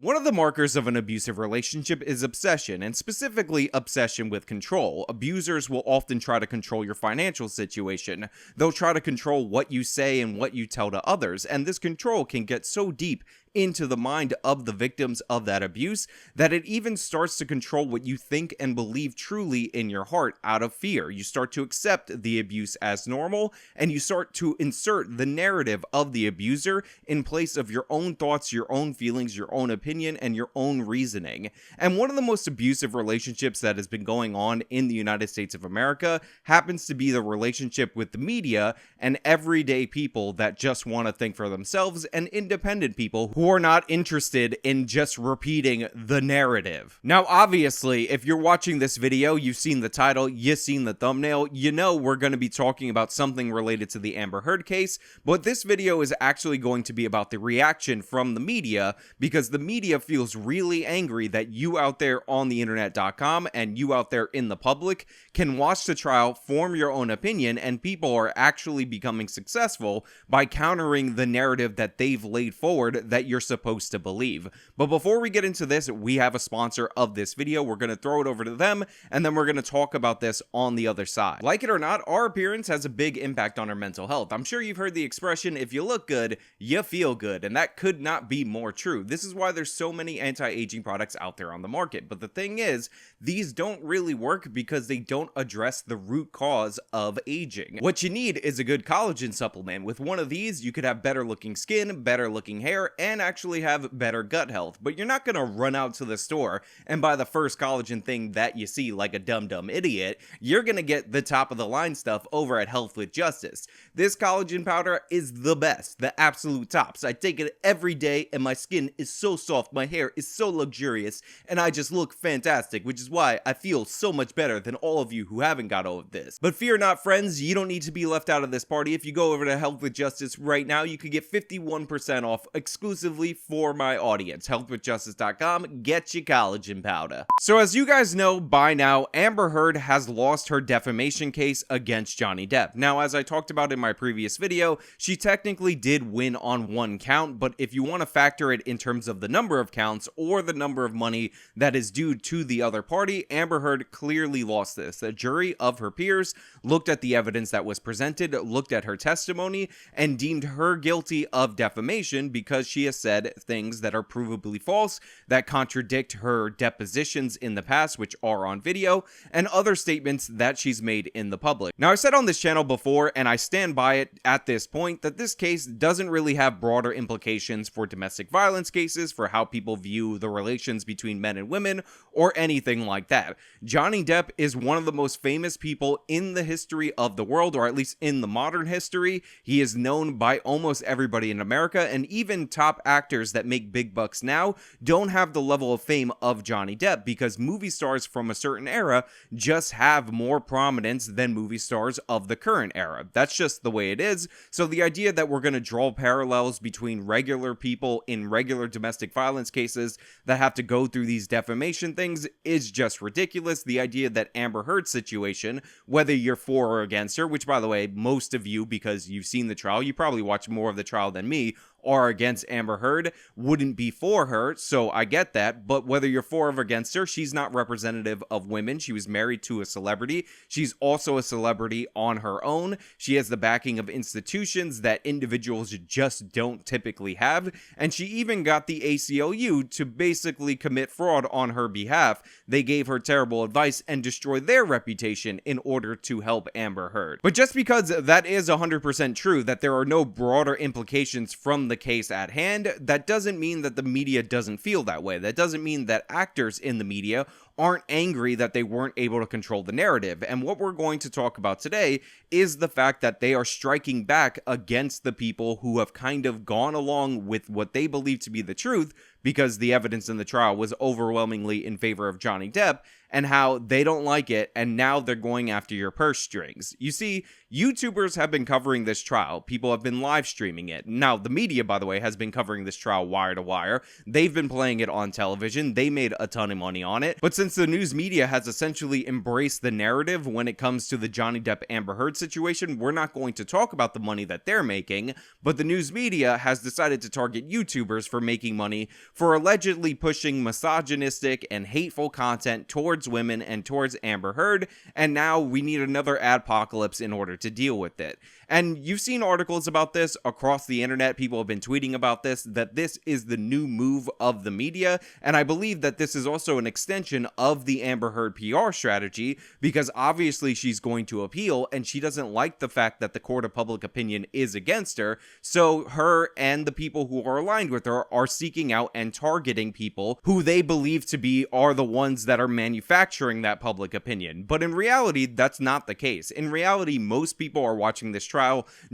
One of the markers of an abusive relationship is obsession, and specifically obsession with control. Abusers will often try to control your financial situation. They'll try to control what you say and what you tell to others, and this control can get so deep into the mind of the victims of that abuse that it even starts to control what you think and believe truly in your heart out of fear. You start to accept the abuse as normal, and you start to insert the narrative of the abuser in place of your own thoughts, your own feelings, your own opinion, and your own reasoning. And one of the most abusive relationships that has been going on in the United States of America happens to be the relationship with the media and everyday people that just want to think for themselves, and independent people who are not interested in just repeating the narrative. Now, obviously, if you're watching this video, you've seen the title, you've seen the thumbnail, you know we're going to be talking about something related to the Amber Heard case, but this video is actually going to be about the reaction from the media, because the media feels really angry that you out there on the internet.com and you out there in the public can watch the trial, form your own opinion, and people are actually becoming successful by countering the narrative that they've laid forward that you're supposed to believe. But before we get into this, we have a sponsor of this video. We're going to throw it over to them, and then we're going to talk about this on the other side. Like it or not, our appearance has a big impact on our mental health. I'm sure you've heard the expression, if you look good, you feel good, and that could not be more true. This is why there's so many anti-aging products out there on the market. But the thing is, these don't really work because they don't address the root cause of aging. What you need is a good collagen supplement. With one of these, you could have better looking skin, better looking hair, and actually have better gut health. But you're not gonna run out to the store and buy the first collagen thing that you see like a dumb idiot. You're gonna get the top of the line stuff over at Health with Justice. This collagen powder is the best, the absolute tops. I take it every day and my skin is so soft, my hair is so luxurious, and I just look fantastic, which is why I feel so much better than all of you who haven't got all of this. But fear not, friends, you don't need to be left out of this party. If you go over to Health with Justice right now, you could get 51% off exclusively for my audience. Healthwithjustice.com, get your collagen powder. So as you guys know by now, Amber Heard has lost her defamation case against Johnny Depp. Now, as I talked about in my previous video, she technically did win on one count, but if you want to factor it in terms of the number of counts or the number of money that is due to the other party, Amber Heard clearly lost this. A jury of her peers looked at the evidence that was presented, looked at her testimony, and deemed her guilty of defamation because she has said things that are provably false, that contradict her depositions in the past, which are on video, and other statements that she's made in the public. Now, I said on this channel before, and I stand by it at this point, that this case doesn't really have broader implications for domestic violence cases, for how people view the relations between men and women, or anything like that. Johnny Depp is one of the most famous people in the history of the world, or at least in the modern history. He is known by almost everybody in America, and even top actors that make big bucks now don't have the level of fame of Johnny Depp, because movie stars from a certain era just have more prominence than movie stars of the current era. That's just the way it is. So the idea that we're going to draw parallels between regular people in regular domestic violence cases that have to go through these defamation things is just ridiculous. The idea that Amber Heard's situation, whether you're for or against her, which by the way, most of you, because you've seen the trial, you probably watch more of the trial than me, are against Amber Heard, wouldn't be for her, so I get that. But whether you're for or against her, she's not representative of women. She was married to a celebrity. She's also a celebrity on her own. She has the backing of institutions that individuals just don't typically have, and she even got the ACLU to basically commit fraud on her behalf. They gave her terrible advice and destroyed their reputation in order to help Amber Heard. But just because that is 100% true, that there are no broader implications from the case at hand, that doesn't mean that the media doesn't feel that way. That doesn't mean that actors in the media aren't angry that they weren't able to control the narrative. And what we're going to talk about today is the fact that they are striking back against the people who have kind of gone along with what they believe to be the truth, because the evidence in the trial was overwhelmingly in favor of Johnny Depp, and how they don't like it, and now they're going after your purse strings. You see, YouTubers have been covering this trial. People have been live streaming it. Now, the media, by the way, has been covering this trial wire to wire. They've been playing it on television. They made a ton of money on it. But since the news media has essentially embraced the narrative when it comes to the Johnny Depp Amber Heard situation, we're not going to talk about the money that they're making, but the news media has decided to target YouTubers for making money for allegedly pushing misogynistic and hateful content towards women and towards Amber Heard, and now we need another adpocalypse in order to deal with it. And you've seen articles about this across the internet. People have been tweeting about this, that this is the new move of the media. And I believe that this is also an extension of the Amber Heard PR strategy, because obviously she's going to appeal and she doesn't like the fact that the court of public opinion is against her. So her and the people who are aligned with her are seeking out and targeting people who they believe to be are the ones that are manufacturing that public opinion. But in reality, that's not the case. In reality, most people are watching this trial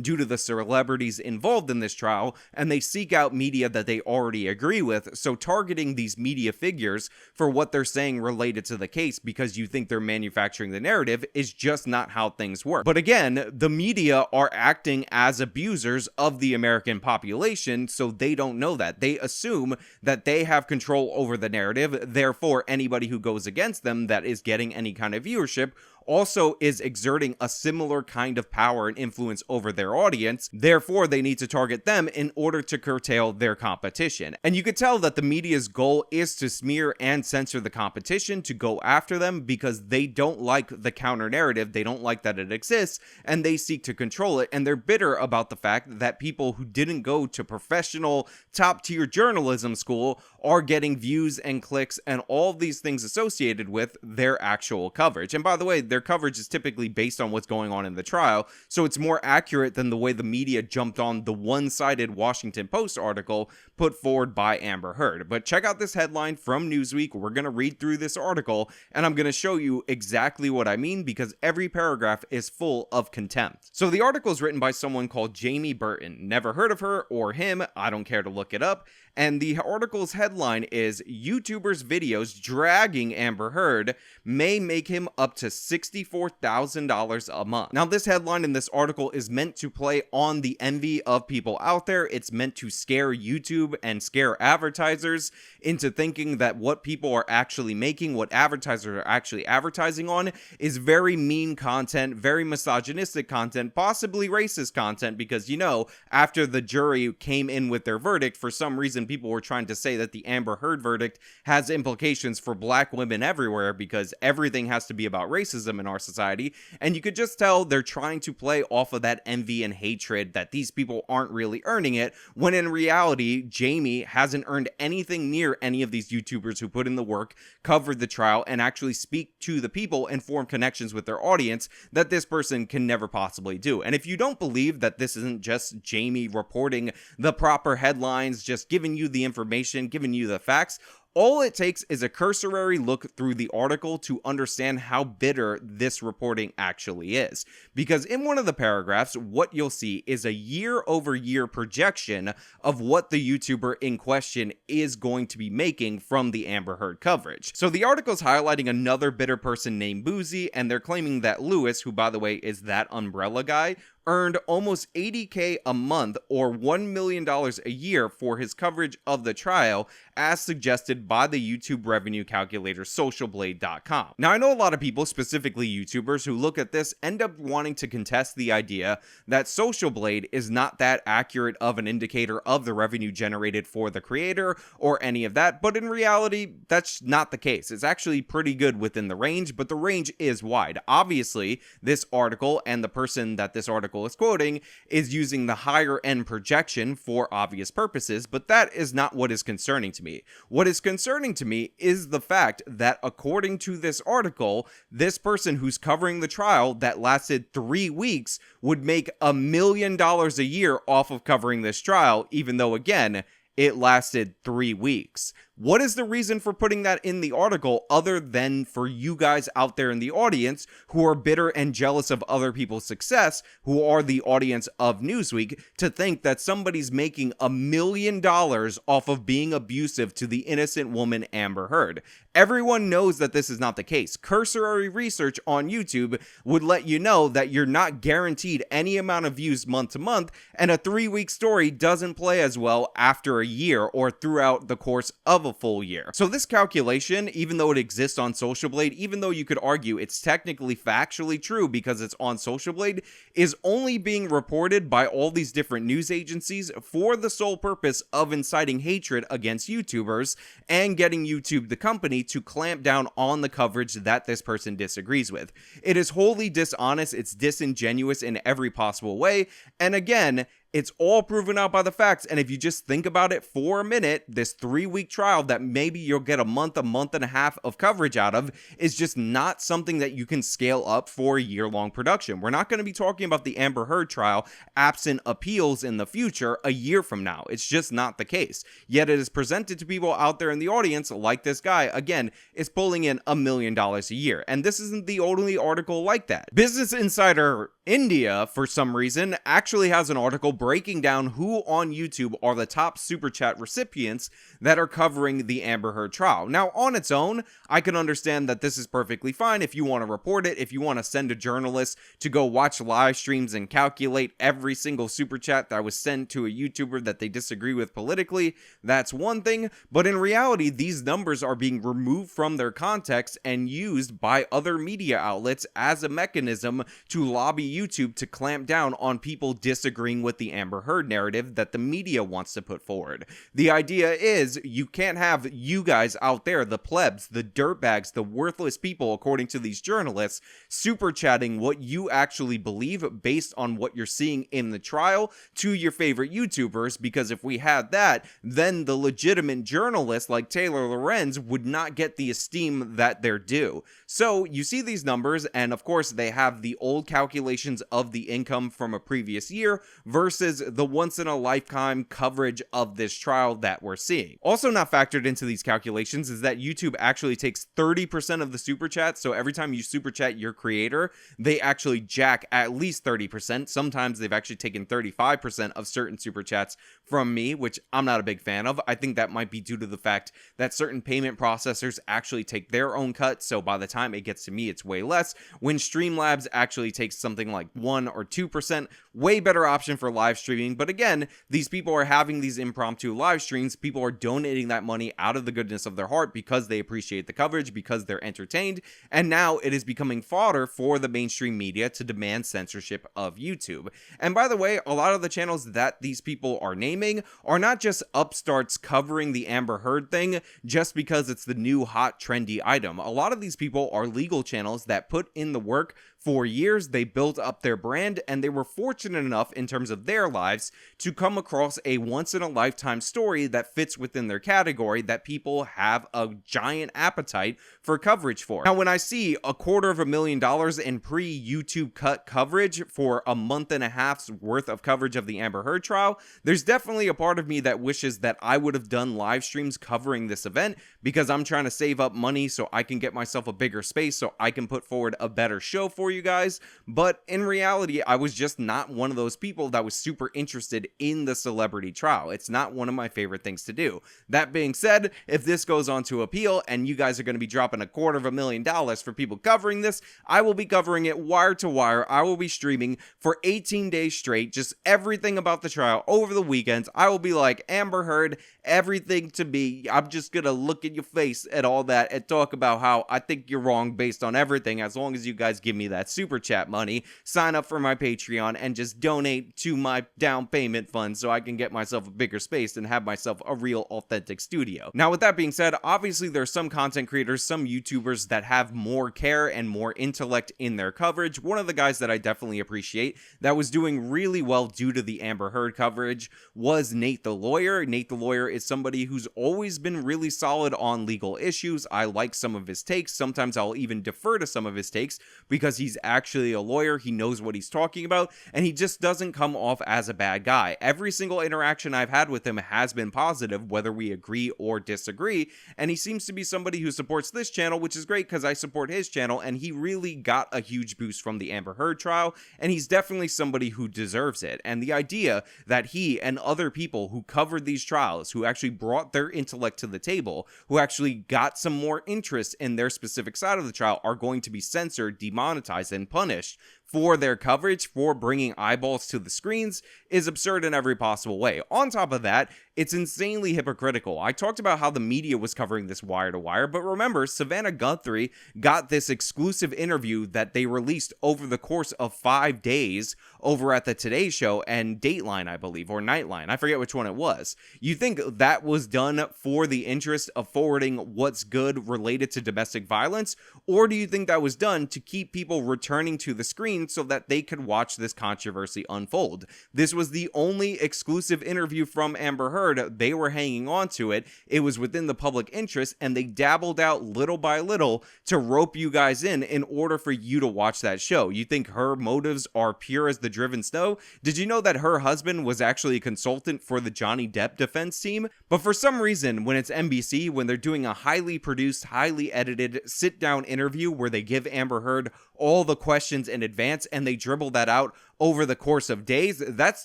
due to the celebrities involved in this trial, and they seek out media that they already agree with. So targeting these media figures for what they're saying related to the case because you think they're manufacturing the narrative is just not how things work. But again, the media are acting as abusers of the American population, so they don't know that. They assume that they have control over the narrative, therefore anybody who goes against them that is getting any kind of viewership also is exerting a similar kind of power and influence over their audience. Therefore, they need to target them in order to curtail their competition. And you could tell that the media's goal is to smear and censor the competition, to go after them, because they don't like the counter narrative. They don't like that it exists, and they seek to control it. And they're bitter about the fact that people who didn't go to professional top-tier journalism school are getting views and clicks and all these things associated with their actual coverage. And by the way, their coverage is typically based on what's going on in the trial, so it's more accurate than the way the media jumped on the one-sided Washington Post article put forward by Amber Heard. But check out this headline from Newsweek. We're going to read through this article, and I'm going to show you exactly what I mean, because every paragraph is full of contempt. So the article is written by someone called Jamie Burton. Never heard of her or him. I don't care to look it up. And the article's headline is, YouTubers' videos dragging Amber Heard may make him up to $64,000 a month. Now, this headline in this article is meant to play on the envy of people out there. It's meant to scare YouTube and scare advertisers into thinking that what people are actually making, what advertisers are actually advertising on, is very mean content, very misogynistic content, possibly racist content, because, you know, after the jury came in with their verdict, for some reason, people were trying to say that the Amber Heard verdict has implications for black women everywhere, because everything has to be about racism in our society. And you could just tell they're trying to play off of that envy and hatred that these people aren't really earning it, when in reality, Jamie hasn't earned anything near any of these YouTubers who put in the work, covered the trial, and actually speak to the people and form connections with their audience that this person can never possibly do. And if you don't believe that this isn't just Jamie reporting the proper headlines, just giving you the information, giving you the facts, all it takes is a cursory look through the article to understand how bitter this reporting actually is. Because in one of the paragraphs, what you'll see is a year-over-year projection of what the YouTuber in question is going to be making from the Amber Heard coverage. So the article's highlighting another bitter person named Boozy, and they're claiming that Lewis, who by the way is that umbrella guy, earned almost $80K a month or $1 million a year for his coverage of the trial, as suggested by the YouTube revenue calculator socialblade.com. Now, I know a lot of people, specifically YouTubers, who look at this end up wanting to contest the idea that Social Blade is not that accurate of an indicator of the revenue generated for the creator or any of that, but in reality, that's not the case. It's actually pretty good within the range, but the range is wide. Obviously, this article and the person that this article is quoting is using the higher end projection for obvious purposes, but that is not what is concerning to me. What is concerning to me is the fact that according to this article, this person who's covering the trial that lasted 3 weeks would make $1 million a year off of covering this trial, even though again, it lasted 3 weeks. What is the reason for putting that in the article other than for you guys out there in the audience who are bitter and jealous of other people's success, who are the audience of Newsweek, to think that somebody's making $1 million off of being abusive to the innocent woman Amber Heard? Everyone knows that this is not the case. Cursory research on YouTube would let you know that you're not guaranteed any amount of views month to month, and a 3-week story doesn't play as well after a year or throughout the course of a full year. So this calculation, even though it exists on Social Blade, even though you could argue it's technically factually true because it's on Social Blade, is only being reported by all these different news agencies for the sole purpose of inciting hatred against YouTubers and getting YouTube, the company, to clamp down on the coverage that this person disagrees with. It is wholly dishonest, it's disingenuous in every possible way, and again, it's all proven out by the facts. And if you just think about it for a minute, this 3-week trial that maybe you'll get a month and a half of coverage out of is just not something that you can scale up for a year-long production. We're not going to be talking about the Amber Heard trial absent appeals in the future a year from now. It's just not the case. Yet it is presented to people out there in the audience like this guy. Again, is pulling in $1 million a year. And this isn't the only article like that. Business Insider India, for some reason, actually has an article breaking down who on YouTube are the top super chat recipients that are covering the Amber Heard trial. Now, on its own, I can understand that this is perfectly fine if you want to report it, if you want to send a journalist to go watch live streams and calculate every single super chat that was sent to a YouTuber that they disagree with politically. That's one thing, but in reality, these numbers are being removed from their context and used by other media outlets as a mechanism to lobby YouTube to clamp down on people disagreeing with the Amber Heard narrative that the media wants to put forward. The idea is you can't have you guys out there, the plebs, the dirtbags, the worthless people, according to these journalists, super chatting what you actually believe based on what you're seeing in the trial to your favorite YouTubers, because if we had that, then the legitimate journalists like Taylor Lorenz would not get the esteem that they're due. So you see these numbers, and of course they have the old calculations of the income from a previous year versus the once-in-a-lifetime coverage of this trial that we're seeing. Also not factored into these calculations is that YouTube actually takes 30% of the super chats, so every time you super chat your creator, they actually jack at least 30%. Sometimes they've actually taken 35% of certain super chats from me, which I'm not a big fan of. I think that might be due to the fact that certain payment processors actually take their own cut, so by the time it gets to me, it's way less. When Streamlabs actually takes something like 1 or 2%, way better option for live streaming. But again, these people are having these impromptu live streams. People are donating that money out of the goodness of their heart because they appreciate the coverage, because they're entertained, and now it is becoming fodder for the mainstream media to demand censorship of YouTube. And by the way, a lot of the channels that these people are naming are not just upstarts covering the Amber Heard thing just because it's the new hot trendy item. A lot of these people are legal channels that put in the work for years. They built up their brand, and they were fortunate enough in terms of their lives to come across a once-in-a-lifetime story that fits within their category that people have a giant appetite for coverage for. Now, when I see $250,000 in pre-YouTube cut coverage for a month and a half's worth of coverage of the Amber Heard trial, there's definitely a part of me that wishes that I would have done live streams covering this event, because I'm trying to save up money so I can get myself a bigger space so I can put forward a better show for you guys. But in reality, I was just not one of those people that was super interested in the celebrity trial. It's not one of my favorite things to do. That being said, if this goes on to appeal and you guys are going to be dropping $250,000 for people covering this, I will be covering it wire to wire. I will be streaming for 18 days straight, just everything about the trial over the weekends. I will be like, Amber Heard, everything to me. I'm just gonna look in your face and all that and talk about how I think you're wrong based on everything, as long as you guys give me that super chat money, sign up for my Patreon, and just donate to my down payment fund so I can get myself a bigger space and have myself a real authentic studio. Now, with that being said, obviously there's some content creators, some YouTubers that have more care and more intellect in their coverage. One of the guys that I definitely appreciate that was doing really well due to the Amber Heard coverage was Nate the Lawyer. Nate the Lawyer is somebody who's always been really solid on legal issues. I like some of his takes. Sometimes I'll even defer to some of his takes because he's actually a lawyer. He knows what he's talking about, and he just doesn't come off off as a bad guy. Every single interaction I've had with him has been positive, whether we agree or disagree, and he seems to be somebody who supports this channel, which is great because I support his channel, and he really got a huge boost from the Amber Heard trial, and he's definitely somebody who deserves it. And the idea that he and other people who covered these trials, who actually brought their intellect to the table, who actually got some more interest in their specific side of the trial, are going to be censored, demonetized, and punished for their coverage, for bringing eyeballs to the screens, is absurd in every possible way. On top of that, it's insanely hypocritical. I talked about how the media was covering this wire to wire, but remember, Savannah Guthrie got this exclusive interview that they released over the course of 5 days over at the Today Show and Dateline, I believe, or Nightline. I forget which one it was. You think that was done for the interest of forwarding what's good related to domestic violence, or do you think that was done to keep people returning to the screen so that they could watch this controversy unfold? This was the only exclusive interview from Amber Heard. They were hanging on to it. It was within the public interest, and they dabbled out little by little to rope you guys in order for you to watch that show. You think her motives are pure as the driven snow? Did you know that her husband was actually a consultant for the Johnny Depp defense team? But for some reason, when it's NBC, when they're doing a highly produced, highly edited sit-down interview where they give Amber Heard all the questions in advance and they dribble that out over the course of days, that's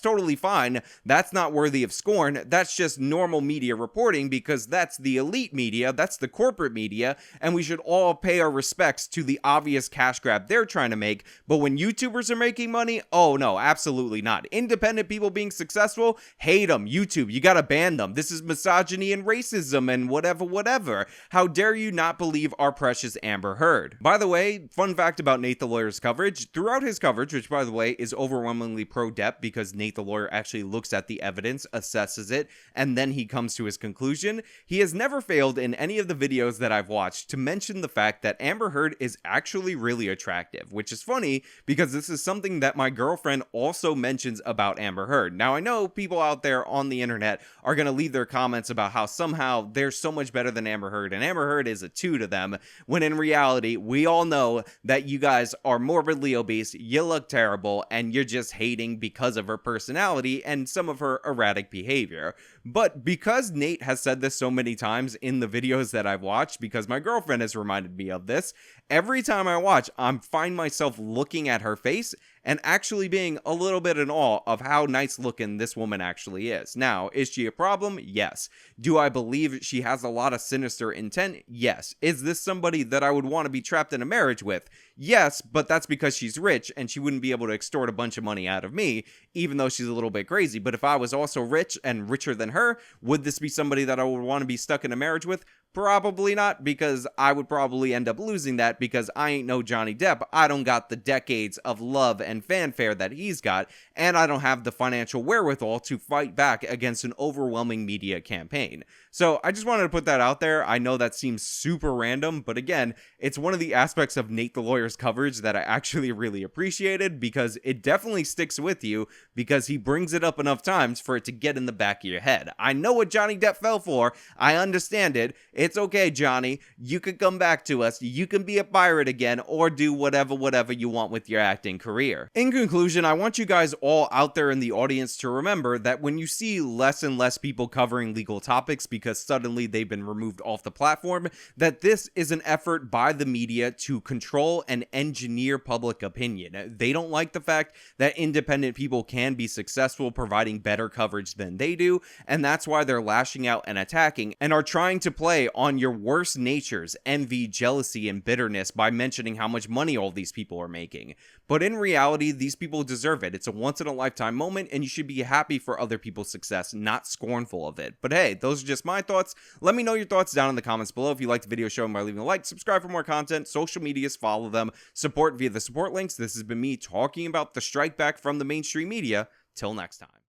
totally fine. That's not worthy of scorn. That's just normal media reporting, because that's the elite media, that's the corporate media, and we should all pay our respects to the obvious cash grab they're trying to make. But when YouTubers are making money, oh no, absolutely not. Independent people being successful, hate them. YouTube, you gotta ban them. This is misogyny and racism and whatever. How dare you not believe our precious Amber Heard? By the way, fun fact about Nate the Lawyer's coverage, throughout his coverage, which by the way is overwhelmingly pro-Depp because Nate the Lawyer actually looks at the evidence, assesses it, and then he comes to his conclusion, he has never failed in any of the videos that I've watched to mention the fact that Amber Heard is actually really attractive, which is funny because this is something that my girlfriend also mentions about Amber Heard. Now, I know people out there on the internet are going to leave their comments about how somehow they're so much better than Amber Heard, and Amber Heard is a 2 to them, when in reality, we all know that you guys are morbidly obese, you look terrible, and you're just hating because of her personality and some of her erratic behavior. But because Nate has said this so many times in the videos that I've watched, because my girlfriend has reminded me of this, every time I watch, I find myself looking at her face and actually being a little bit in awe of how nice looking this woman actually is. Now, is she a problem? Yes. Do I believe she has a lot of sinister intent? Yes. Is this somebody that I would want to be trapped in a marriage with? Yes, but that's because she's rich and she wouldn't be able to extort a bunch of money out of me, even though she's a little bit crazy. But if I was also rich and richer than her, would this be somebody that I would want to be stuck in a marriage with? Probably not, because I would probably end up losing that because I ain't no Johnny Depp. I don't got the decades of love and fanfare that he's got, and I don't have the financial wherewithal to fight back against an overwhelming media campaign. So I just wanted to put that out there. I know that seems super random, but again, it's one of the aspects of Nate the Lawyer's coverage that I actually really appreciated, because it definitely sticks with you because he brings it up enough times for it to get in the back of your head. I know what Johnny Depp fell for. I understand it. It's okay, Johnny. You can come back to us. You can be a pirate again or do whatever you want with your acting career. In conclusion, I want you guys all out there in the audience to remember that when you see less and less people covering legal topics because suddenly they've been removed off the platform, that this is an effort by the media to control and engineer public opinion. They don't like the fact that independent people can be successful providing better coverage than they do, and that's why they're lashing out and attacking and are trying to play on your worst natures, envy, jealousy, and bitterness by mentioning how much money all these people are making. But in reality, these people deserve it. It's a once-in-a-lifetime moment, and you should be happy for other people's success, not scornful of it. But hey, those are just my thoughts. Let me know your thoughts down in the comments below. If you liked the video, show them by leaving a like, subscribe for more content, social medias, follow them, support via the support links. This has been me talking about the strike back from the mainstream media. Till next time.